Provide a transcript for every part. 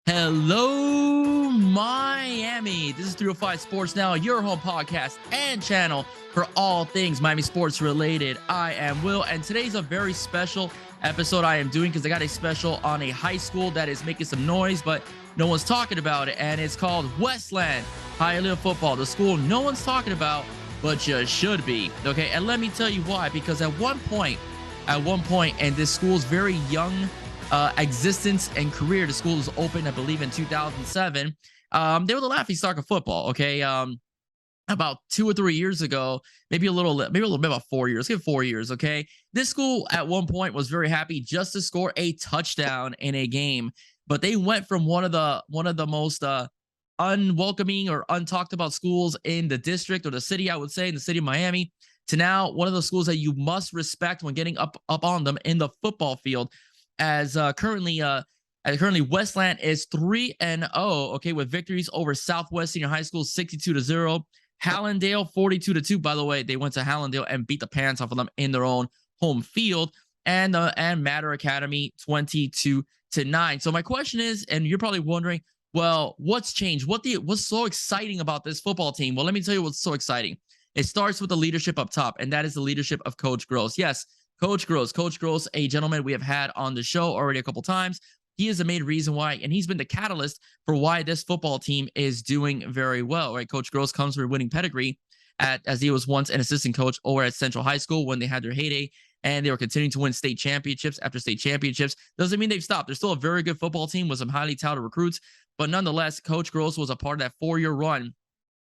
Hello, Miami. This is 305 Sports Now, your home podcast and channel for all things Miami sports related. I am Will, and today's a very special episode I am doing because I got a special on a high school that is making some noise, but no one's talking about it, and it's called Westland Hialeah football, the school no one's talking about, but you should be. Okay, and let me tell you why. Because at one point, and this school's very young existence and career. The school was opened, I believe, in 2007. They were the laughing stock of football. Okay, about 2 or 3 years ago, maybe a little bit, about 4 years. Give 4 years. Okay, this school at one point was very happy just to score a touchdown in a game, but they went from one of the most unwelcoming or untalked about schools in the district or the city, I would say, in the city of Miami, to now one of those schools that you must respect when getting up on them in the football field. As currently Westland is 3-0, okay, with victories over Southwest Senior High School 62-0, Hallandale 42-2. By the way, they went to Hallandale and beat the pants off of them in their own home field, and Matter Academy 22-9. So my question is, and you're probably wondering, well, what's changed? What's so exciting about this football team? Well, let me tell you what's so exciting. It starts with the leadership up top, and that is the leadership of Coach Gross. Yes, Coach Gross, a gentleman we have had on the show already a couple times. He is the main reason why, and he's been the catalyst for why this football team is doing very well, right? Coach Gross comes from a winning pedigree as he was once an assistant coach over at Central High School when they had their heyday, and they were continuing to win state championships after state championships. Doesn't mean they've stopped. They're still a very good football team with some highly touted recruits, but nonetheless, Coach Gross was a part of that 4-year run,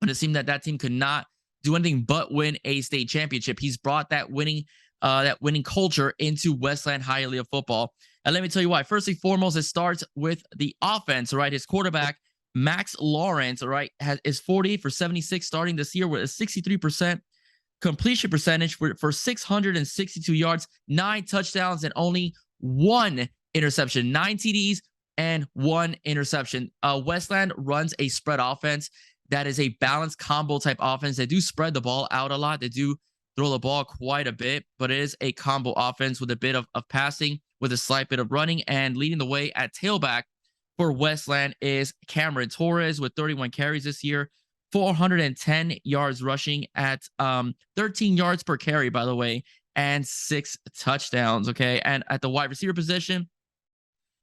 but it seemed that team could not do anything but win a state championship. He's brought that winning culture into Westland Hialeah football. And let me tell you why. First and foremost, it starts with the offense, right? His quarterback, Max Lawrence, right, is 48 for 76 starting this year with a 63% completion percentage for 662 yards, 9 touchdowns, and only 1 interception, 9 TDs and 1 interception. Westland runs a spread offense that is a balanced combo type offense. They do spread the ball out a lot. They do throw the ball quite a bit, but it is a combo offense with a bit of passing, with a slight bit of running, and leading the way at tailback for Westland is Cameron Torres with 31 carries this year, 410 yards rushing at 13 yards per carry, by the way, and 6 touchdowns, okay? And at the wide receiver position,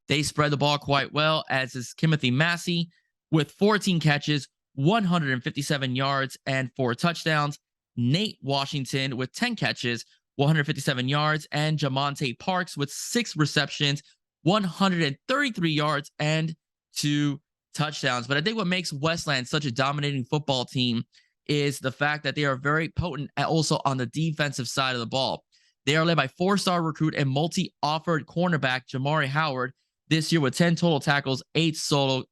they spread the ball quite well, as is Timothy Massey with 14 catches, 157 yards, and 4 touchdowns. Nate Washington with 10 catches, 157 yards, and Jamonte Parks with 6 receptions, 133 yards, and 2 touchdowns. But I think what makes Westland such a dominating football team is the fact that they are very potent also on the defensive side of the ball. They are led by 4-star recruit and multi-offered cornerback Jamari Howard this year with 10 total tackles, 8 solo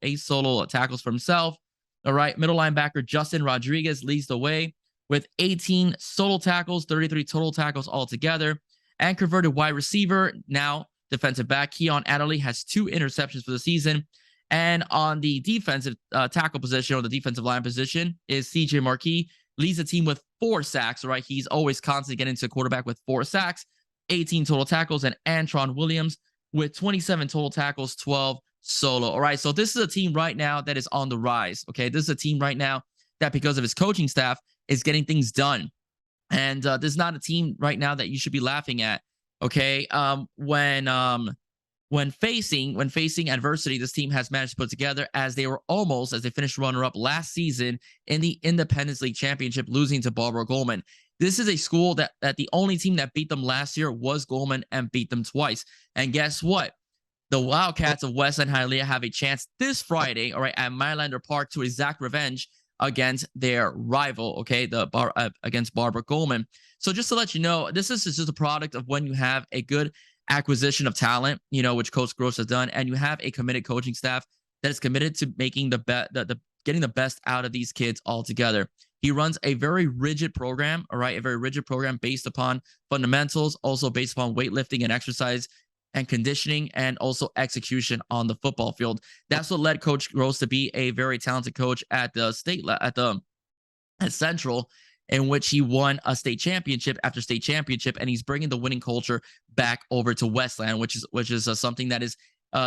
tackles for himself. All right, middle linebacker Justin Rodriguez leads the way with 18 solo tackles, 33 total tackles altogether. And converted wide receiver, now defensive back, Keon Adderley has 2 interceptions for the season. And on the defensive tackle position, or the defensive line position, is CJ Marquis, leads the team with 4 sacks, right? He's always constantly getting to quarterback with 4 sacks, 18 total tackles, and Antron Williams with 27 total tackles, 12 solo. All right, so this is a team right now that is on the rise, okay? This is a team right now that, because of his coaching staff, is getting things done. And this is not a team right now that you should be laughing at. Okay. When facing adversity, this team has managed to put together, as they finished runner-up last season in the Independence League Championship, losing to Barbara Goldman. This is a school that the only team that beat them last year was Goldman, and beat them twice. And guess what? The Wildcats of Westland Hialeah have a chance this Friday, all right, at Mylander Park, to exact revenge against their rival, okay, against Barbara Goldman. So just to let you know, this is just a product of when you have a good acquisition of talent, which Coach Gross has done, and you have a committed coaching staff that is committed to making getting the best out of these kids altogether. He runs a very rigid program, all right, a very rigid program based upon fundamentals, also based upon weightlifting and exercise and conditioning, and also execution on the football field. That's what led Coach Gross to be a very talented coach at Central, in which he won a state championship after state championship, and he's bringing the winning culture back over to Westland, which is something that is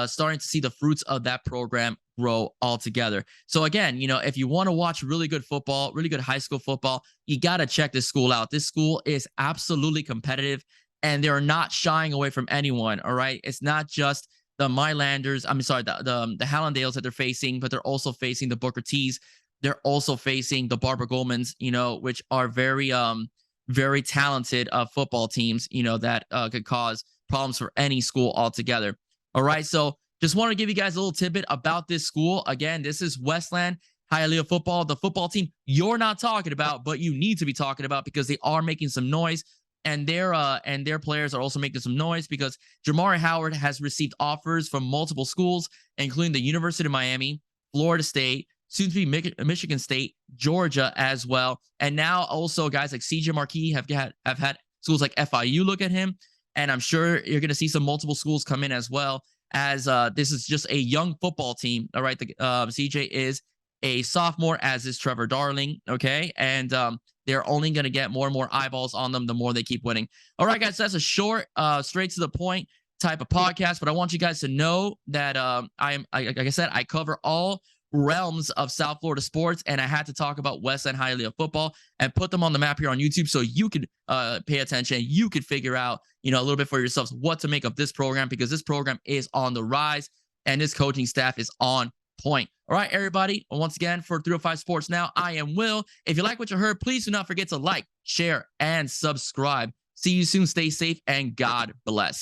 starting to see the fruits of that program row altogether. So again, if you want to watch really good football, really good high school football, you got to check this school out. This school is absolutely competitive and they're not shying away from anyone. All right. It's not just the Mylanders. I'm sorry, the Hallandales that they're facing, but they're also facing the Booker T's. They're also facing the Barbara Goldmans, which are very talented football teams, that could cause problems for any school altogether. All right. So just want to give you guys a little tidbit about this school. Again, this is Westland Hialeah football, the football team you're not talking about, but you need to be talking about because they are making some noise. And their players are also making some noise because Jamari Howard has received offers from multiple schools, including the University of Miami, Florida State, soon to be Michigan State, Georgia as well. And now also guys like CJ Marquis have had schools like FIU look at him. And I'm sure you're going to see some multiple schools come in as well, as this is just a young football team. All right. CJ is a sophomore, as is Trevor Darling. Okay. And they're only going to get more and more eyeballs on them the more they keep winning. All right, guys. So that's a short, straight to the point type of podcast. But I want you guys to know that like I said, I cover all realms of South Florida sports, and I had to talk about Westland Hialeah football and put them on the map here on YouTube so you could pay attention. You could figure out, a little bit for yourselves what to make of this program, because this program is on the rise and this coaching staff is on point. All right, everybody. Once again, for 305 Sports Now, I am Will. If you like what you heard, please do not forget to like, share, and subscribe. See you soon. Stay safe and God bless.